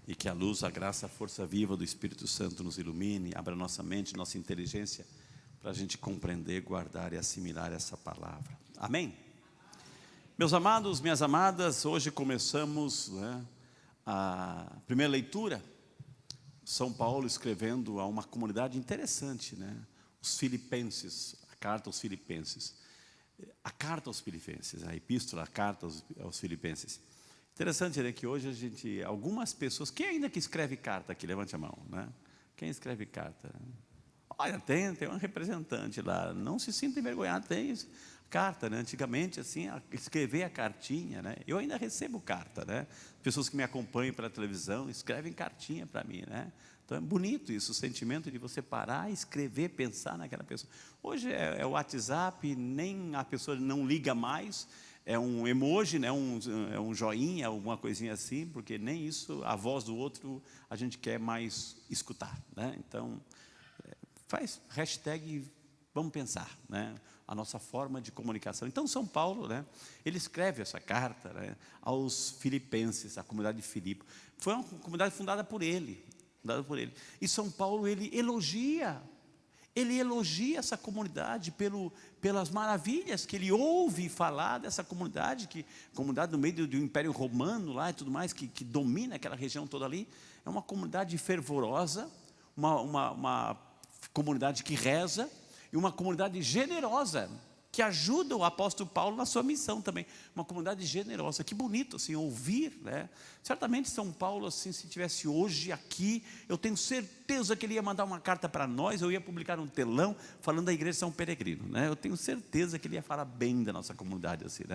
e que a luz, a graça, a força viva do Espírito Santo nos ilumine, abra nossa mente, nossa inteligência, para a gente compreender, guardar e assimilar essa palavra. Amém? Meus amados, minhas amadas, hoje começamos, a primeira leitura, São Paulo escrevendo a uma comunidade interessante, os Filipenses, a carta aos Filipenses. A carta aos Filipenses, a epístola, a carta aos Filipenses. Interessante, que hoje algumas pessoas, quem ainda que escreve carta aqui, levante a mão, Quem escreve carta? Olha, tem um representante lá, não se sinta envergonhado, tem carta, antigamente assim, escrever a cartinha, eu ainda recebo carta, pessoas que me acompanham pela televisão, escrevem cartinha para mim, então é bonito isso, o sentimento de você parar, escrever, pensar naquela pessoa. Hoje é o WhatsApp, nem a pessoa não liga mais, é um emoji, é um joinha, alguma coisinha assim, porque nem isso, a voz do outro, a gente quer mais escutar, então, faz hashtag, vamos pensar, a nossa forma de comunicação. Então, São Paulo, ele escreve essa carta, aos Filipenses, a comunidade de Filipe. Foi uma comunidade fundada por ele. E São Paulo, ele elogia essa comunidade pelas maravilhas que ele ouve falar dessa comunidade, comunidade no meio do Império Romano lá e tudo mais, que domina aquela região toda ali. É uma comunidade fervorosa, uma comunidade que reza, e uma comunidade generosa, que ajuda o apóstolo Paulo na sua missão também. Uma comunidade generosa, que bonito assim, ouvir, Certamente São Paulo, assim, se tivesse hoje aqui, eu tenho certeza que ele ia mandar uma carta para nós, eu ia publicar um telão, falando da igreja São Peregrino, Eu tenho certeza que ele ia falar bem da nossa comunidade, assim,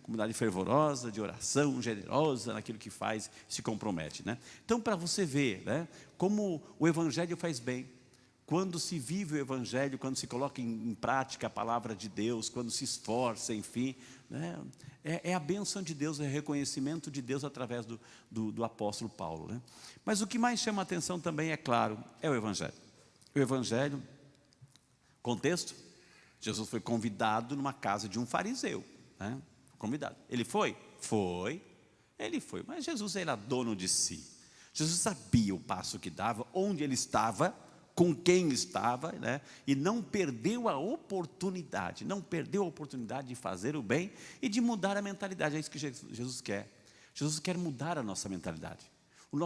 Comunidade fervorosa, de oração, generosa, naquilo que faz, se compromete, Então, para você ver, como o Evangelho faz bem, quando se vive o Evangelho, quando se coloca em prática a palavra de Deus, quando se esforça, enfim, é a bênção de Deus, é o reconhecimento de Deus através do apóstolo Paulo. Mas o que mais chama a atenção também, é claro, é o Evangelho. O Evangelho, contexto, Jesus foi convidado numa casa de um fariseu, convidado. Ele foi? Foi, ele foi, mas Jesus era dono de si. Jesus sabia o passo que dava, onde ele estava, com quem estava, e não perdeu a oportunidade, de fazer o bem e de mudar a mentalidade. É isso que Jesus quer. Jesus quer mudar a nossa mentalidade.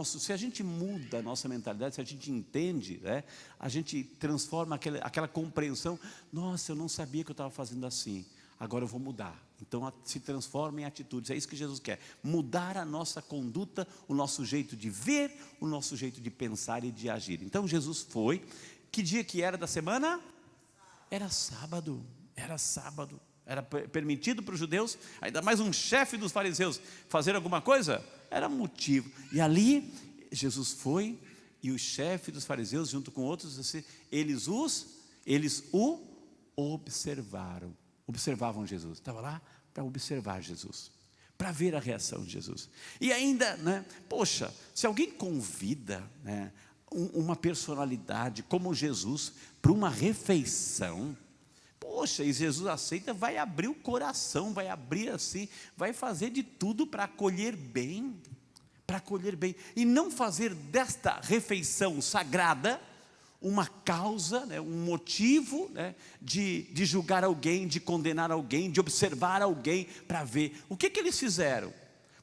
Se a gente muda a nossa mentalidade, se a gente entende, a gente transforma aquela compreensão. Nossa, eu não sabia que eu estava fazendo assim, agora eu vou mudar. Então se transforma em atitudes. É isso que Jesus quer, mudar a nossa conduta, o nosso jeito de ver, o nosso jeito de pensar e de agir. Então Jesus foi. Que dia que era da semana? Era sábado. Era permitido para os judeus, ainda mais um chefe dos fariseus, fazer alguma coisa? Era motivo. E ali Jesus foi, e o chefe dos fariseus, junto com outros, eles o observavam Jesus. Estava lá para observar Jesus, para ver a reação de Jesus. E ainda, poxa, se alguém convida, uma personalidade como Jesus para uma refeição, poxa, e Jesus aceita, vai abrir o coração, vai abrir assim, vai fazer de tudo para acolher bem, e não fazer desta refeição sagrada uma causa, um motivo, de julgar alguém, de condenar alguém, de observar alguém, para ver. O que eles fizeram?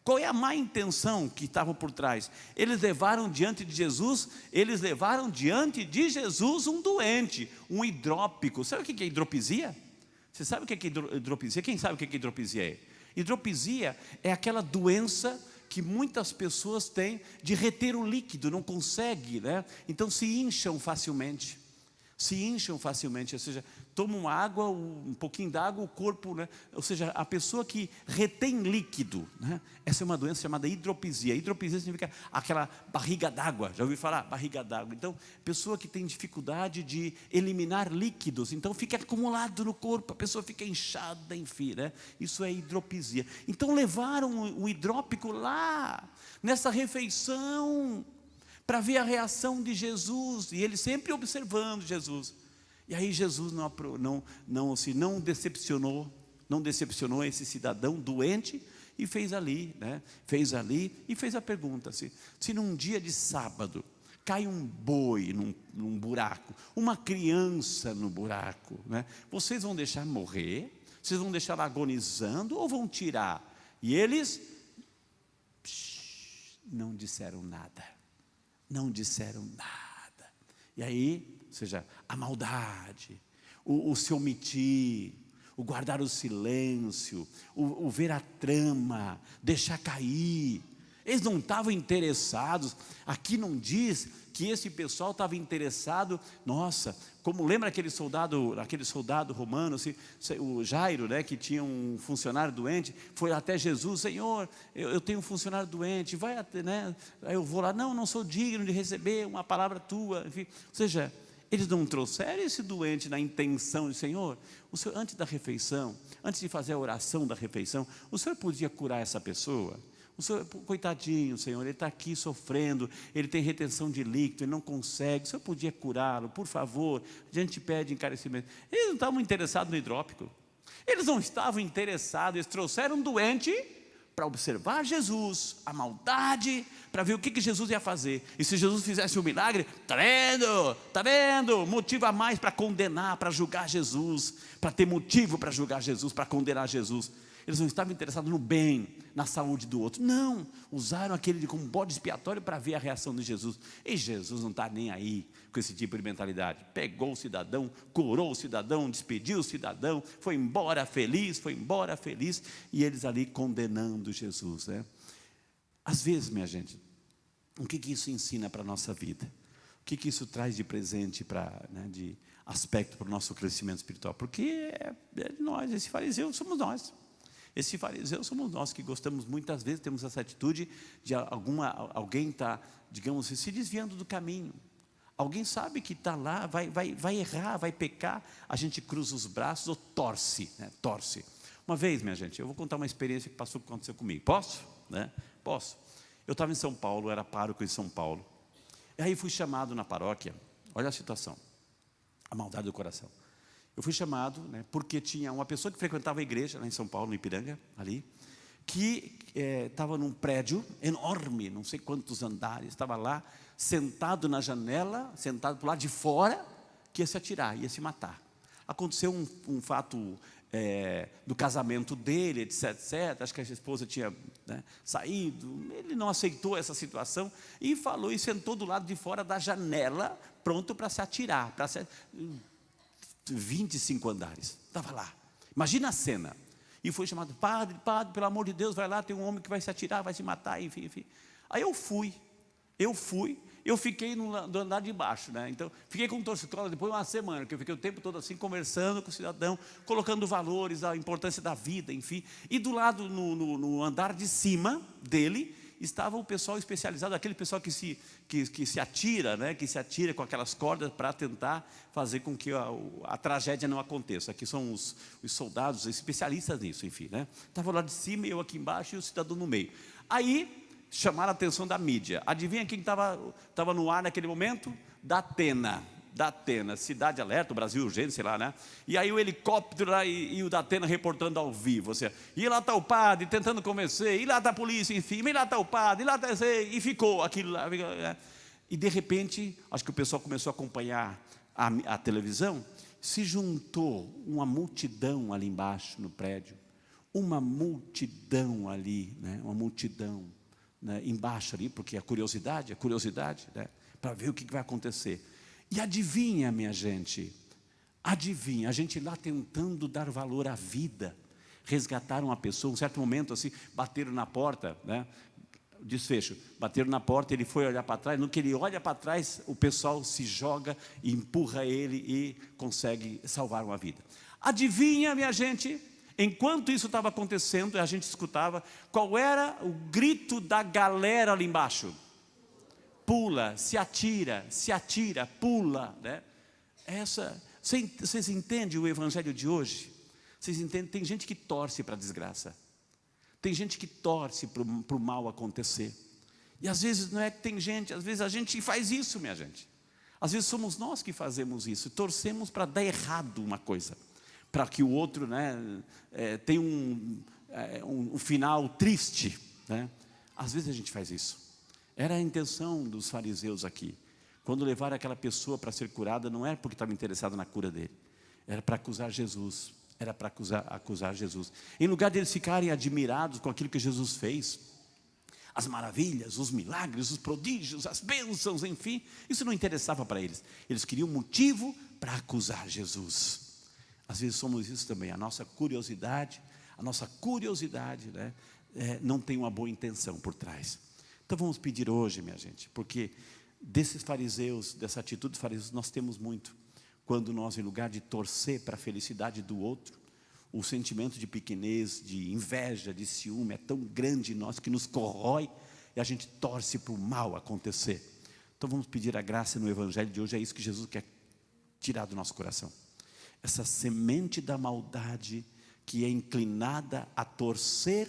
Qual é a má intenção que estava por trás? Eles levaram diante de Jesus um doente, um hidrópico. Sabe o que é hidropisia? Você sabe o que é hidropisia? Quem sabe o que hidropisia é? Hidropisia é aquela doença que muitas pessoas têm de reter o líquido, não consegue, então se incham facilmente, ou seja, tomam água, um pouquinho d'água, o corpo, ou seja, a pessoa que retém líquido, essa é uma doença chamada hidropisia. Hidropisia significa aquela barriga d'água, já ouviu falar? Barriga d'água. Então, pessoa que tem dificuldade de eliminar líquidos, então fica acumulado no corpo, a pessoa fica inchada, enfim, isso é hidropisia. Então levaram o hidrópico lá, nessa refeição, para ver a reação de Jesus, e ele sempre observando Jesus. E aí Jesus não decepcionou esse cidadão doente, e fez ali, né? Fez ali e fez a pergunta: se num dia de sábado cai um boi num buraco, uma criança no buraco, né? Vocês vão deixar morrer? Vocês vão deixar ela agonizando ou vão tirar? E eles não disseram nada. Não disseram nada. E aí, ou seja, a maldade, o se omitir, o guardar o silêncio, o ver a trama, deixar cair. Eles não estavam interessados. Aqui não diz que esse pessoal estava interessado. Nossa, como lembra aquele soldado romano, o Jairo, né, que tinha um funcionário doente, foi até Jesus: Senhor, eu tenho um funcionário doente, vai até, né? Aí eu vou lá, não sou digno de receber uma palavra tua, enfim. Ou seja, eles não trouxeram esse doente na intenção de: Senhor, o Senhor, antes da refeição, antes de fazer a oração da refeição, o Senhor podia curar essa pessoa? O Senhor, coitadinho, Senhor, ele está aqui sofrendo, ele tem retenção de líquido, ele não consegue, o Senhor podia curá-lo, por favor? A gente pede encarecimento. Eles não estavam interessados no hidrópico, eles não estavam interessados, eles trouxeram um doente para observar Jesus, a maldade, para ver o que Jesus ia fazer. E se Jesus fizesse um milagre, está vendo, motivo a mais para condenar, para julgar Jesus, para ter motivo para julgar Jesus, para condenar Jesus. Eles não estavam interessados no bem, na saúde do outro. Não, usaram aquele como bode expiatório para ver a reação de Jesus. E Jesus não está nem aí com esse tipo de mentalidade. Pegou o cidadão, curou o cidadão, despediu o cidadão, foi embora feliz, e eles ali condenando Jesus, né? Às vezes, minha gente, o que isso ensina para a nossa vida? O que isso traz de presente, né, de aspecto para o nosso crescimento espiritual? Porque nós, esse fariseu, somos nós. Esse fariseu somos nós, que gostamos muitas vezes, temos essa atitude de alguém está, digamos assim, se desviando do caminho. Alguém sabe que está lá, vai errar, vai pecar, a gente cruza os braços ou torce, né? Torce. Uma vez, minha gente, eu vou contar uma experiência que aconteceu comigo. Posso? Né? Posso. Eu estava em São Paulo, era pároco em São Paulo. E aí fui chamado na paróquia. Olha a situação, a maldade do coração. Eu fui chamado, né, porque tinha uma pessoa que frequentava a igreja lá em São Paulo, no Ipiranga, ali, que estava num prédio enorme, não sei quantos andares, estava lá, sentado na janela, sentado para o lado de fora, que ia se atirar, ia se matar. Aconteceu um fato do casamento dele, etc. Acho que a esposa tinha, né, saído, ele não aceitou essa situação e falou, e sentou do lado de fora da janela, pronto para se atirar, 25 andares, estava lá. Imagina a cena. E foi chamado: padre, pelo amor de Deus, vai lá, tem um homem que vai se atirar, vai se matar, enfim. Aí eu fiquei no andar de baixo, né? Então, fiquei com torcicolo depois de uma semana, que eu fiquei o tempo todo assim, conversando com o cidadão, colocando valores, a importância da vida, enfim. E do lado, no andar de cima dele, estava o pessoal especializado, aquele pessoal que se atira, né? Que se atira com aquelas cordas para tentar fazer com que a tragédia não aconteça. Aqui são os soldados especialistas nisso, enfim, né? Estava lá de cima, eu aqui embaixo e o cidadão no meio. Aí chamaram a atenção da mídia. Adivinha quem estava no ar naquele momento? Da Atena, Cidade Alerta, o Brasil Urgente, sei lá, né? E aí o helicóptero lá e o da Atena reportando ao vivo, ou seja, e lá está o padre tentando convencer, e lá está a polícia, enfim, e lá está o padre, e lá está, e ficou aquilo lá. E de repente, acho que o pessoal começou a acompanhar a televisão, se juntou uma multidão ali embaixo no prédio, uma multidão ali, né? Uma multidão, né, embaixo ali, porque a curiosidade, né, para ver o que vai acontecer. E adivinha, minha gente, a gente lá tentando dar valor à vida, resgataram uma pessoa, um certo momento assim, bateram na porta, né, desfecho, bateram na porta, ele foi olhar para trás, no que ele olha para trás, o pessoal se joga, empurra ele e consegue salvar uma vida. Adivinha, minha gente, enquanto isso estava acontecendo, a gente escutava, qual era o grito da galera ali embaixo? Pula, se atira, pula, né? Vocês entendem o evangelho de hoje? Vocês entendem? Tem gente que torce para a desgraça, tem gente que torce para o mal acontecer, e às vezes não é que tem gente, às vezes a gente faz isso, minha gente, às vezes somos nós que fazemos isso, torcemos para dar errado uma coisa, para que o outro, né, tenha um final triste, né? Às vezes a gente faz isso. Era a intenção dos fariseus aqui. Quando levaram aquela pessoa para ser curada, não era porque estava interessado na cura dele, era para acusar Jesus. Era para acusar Jesus. Em lugar deles ficarem admirados com aquilo que Jesus fez, as maravilhas, os milagres, os prodígios, as bênçãos, enfim, isso não interessava para eles. Eles queriam motivo para acusar Jesus. Às vezes somos isso também. A nossa curiosidade, né, não tem uma boa intenção por trás. Então vamos pedir hoje, minha gente, porque desses fariseus, dessa atitude dos fariseus, nós temos muito. Quando nós, em lugar de torcer para a felicidade do outro, o sentimento de pequenez, de inveja, de ciúme é tão grande em nós que nos corrói e a gente torce para o mal acontecer. Então vamos pedir a graça no Evangelho de hoje, é isso que Jesus quer tirar do nosso coração. Essa semente da maldade que é inclinada a torcer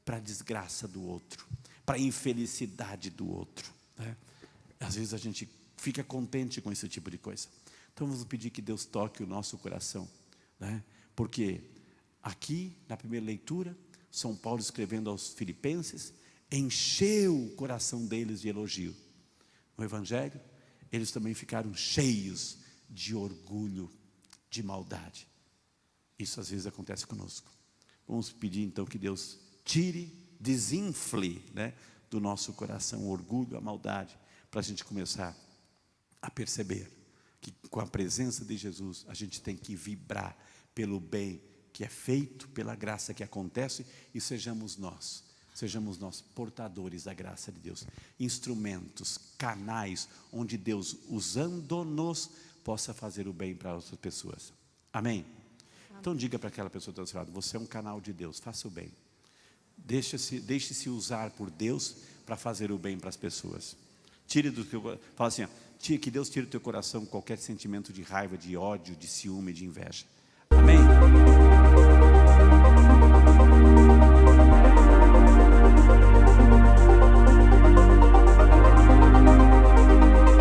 para a desgraça do outro, para a infelicidade do outro, né? Às vezes a gente fica contente com esse tipo de coisa. Então vamos pedir que Deus toque o nosso coração, né? Porque aqui na primeira leitura, São Paulo escrevendo aos filipenses, encheu o coração deles de elogio. No Evangelho, eles também ficaram cheios de orgulho, de maldade. Isso às vezes acontece conosco. Vamos pedir então que Deus tire, desinfle, né, do nosso coração o orgulho, a maldade, para a gente começar a perceber que com a presença de Jesus a gente tem que vibrar pelo bem que é feito, pela graça que acontece, e sejamos nós portadores da graça de Deus, instrumentos, canais, onde Deus, usando-nos, possa fazer o bem para outras pessoas. Amém? Então diga para aquela pessoa que está do seu lado, você é um canal de Deus, faça o bem. Deixe-se usar por Deus para fazer o bem para as pessoas. Fala assim, que Deus tire do teu coração qualquer sentimento de raiva, de ódio, de ciúme, de inveja. Amém?